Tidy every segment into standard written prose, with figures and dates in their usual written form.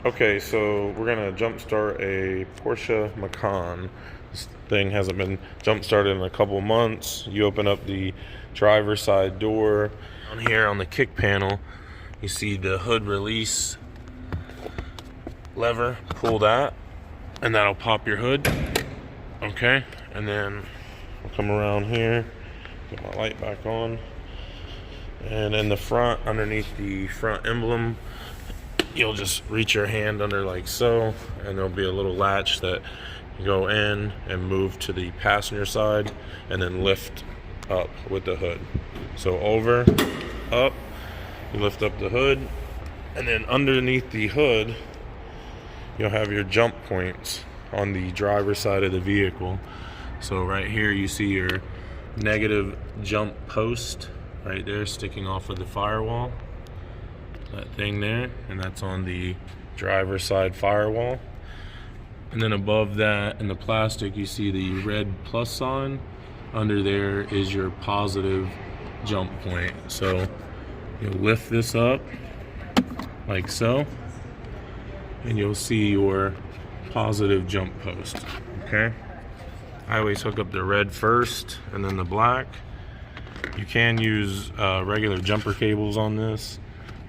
Okay, so we're gonna jump start a Porsche Macan. This thing hasn't been jump started in a couple months. You open up the driver's side door. On here on the kick panel, you see the hood release lever. Pull that, and that'll pop your hood. Okay, and then I'll come around here, get my light back on, and in the front, underneath the front emblem, you'll just reach your hand under like so, and there'll be a little latch that you go in and move to the passenger side and then lift up with the hood. So over, up, you lift up the hood, and then underneath the hood you'll have your jump points on the driver's side of the vehicle. So right here you see your negative jump post right there sticking off of the firewall. That thing there, and that's on the driver's side firewall. And then above that in the plastic you see the red plus sign. Under there is your positive jump point. So you'll lift this up like so, and you'll see your positive jump post. Okay, I always hook up the red first and then the black. You can use regular jumper cables on this,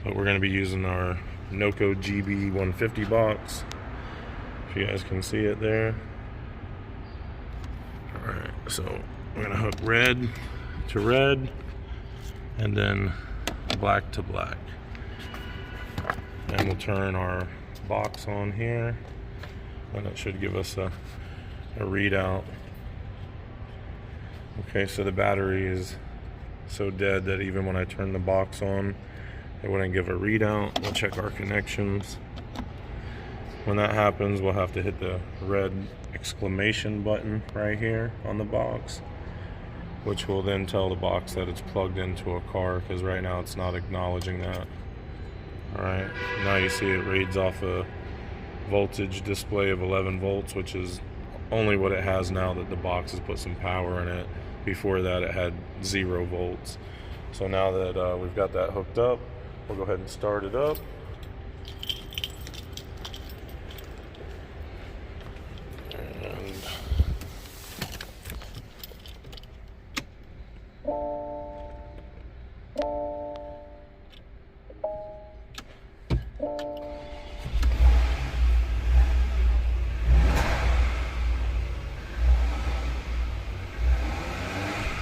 but we're going to be using our NOCO GB150 box, if you guys can see it there. Alright, so we're going to hook red to red and then black to black. And we'll turn our box on here, and it should give us a readout. Okay, so the battery is so dead that even when I turn the box on, it wouldn't give a readout. We'll check our connections. When that happens, we'll have to hit the red exclamation button right here on the box, which will then tell the box that it's plugged into a car, because right now it's not acknowledging that. Alright, now you see it reads off a voltage display of 11 volts, which is only what it has now that the box has put some power in it. Before that it had 0 volts. So now that we've got that hooked up, we'll go ahead and start it up. And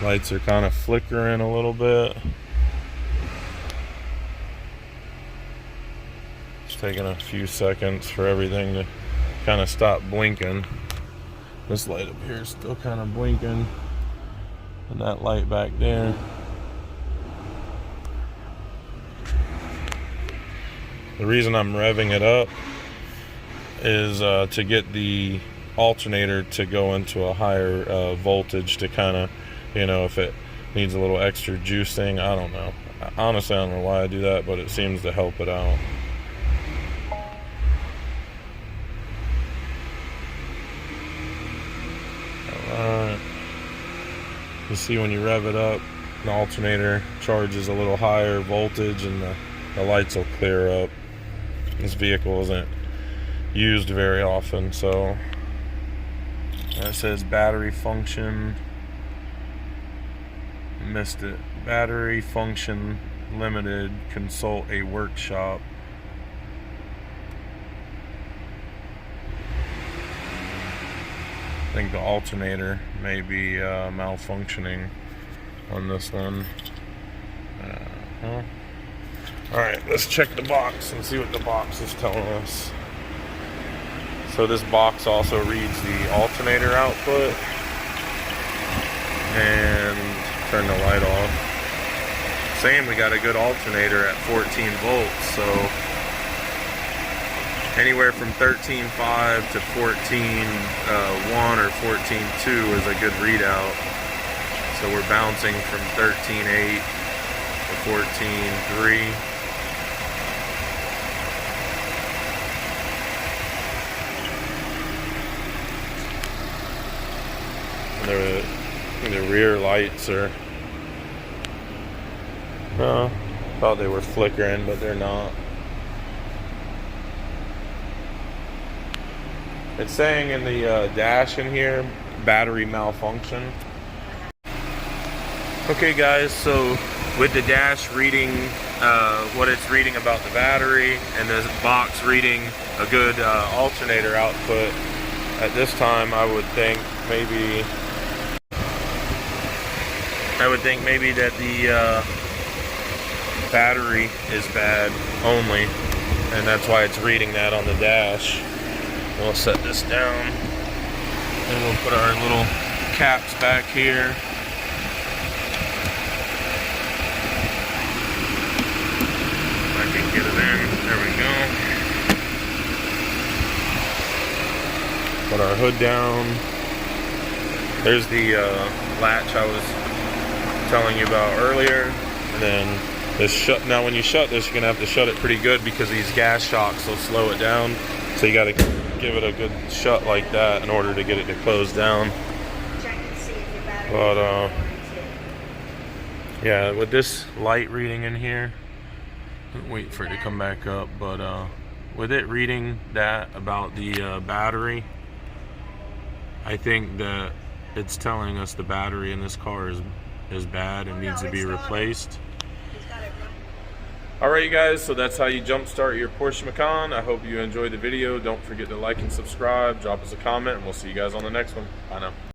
lights are kind of flickering a little bit. It's taking a few seconds for everything to kind of stop blinking. This light up here is still kind of blinking, and that light back there. The reason I'm revving it up is to get the alternator to go into a higher voltage, to kind of, you know, if it needs a little extra juicing. I don't know. Honestly, I don't know why I do that, but it seems to help it out. Alright. You see when you rev it up, the alternator charges a little higher voltage and the lights will clear up. This vehicle isn't used very often, so it says battery function. Missed it. Battery function limited. Consult a workshop. I think the alternator may be malfunctioning on this one. Alright, let's check the box and see what the box is telling us. So this box also reads the alternator output. And turn the light off. Saying we got a good alternator at 14 volts, so anywhere from 13.5 to 14.1 or 14.2 is a good readout. So we're bouncing from 13.8 to 14.3. The rear lights are, thought they were flickering, but they're not. It's saying in the dash in here, battery malfunction. Okay guys, so with the dash reading what it's reading about the battery and the box reading a good alternator output, at this time I would think maybe that the battery is bad only, and that's why it's reading that on the dash. We'll set this down and we'll put our little caps back here. I can get it in. There we go. Put our hood down. There's the latch I was telling you about earlier. And then this shut. Now, when you shut this, you're gonna have to shut it pretty good because these gas shocks will slow it down. So you got to give it a good shut like that in order to get it to close down. But yeah, with this light reading in here, wait for it to come back up, but with it reading that about the battery, I think that it's telling us the battery in this car is bad and needs to be replaced. Alright guys, so that's how you jumpstart your Porsche Macan. I hope you enjoyed the video. Don't forget to like and subscribe, drop us a comment, and we'll see you guys on the next one. Bye now.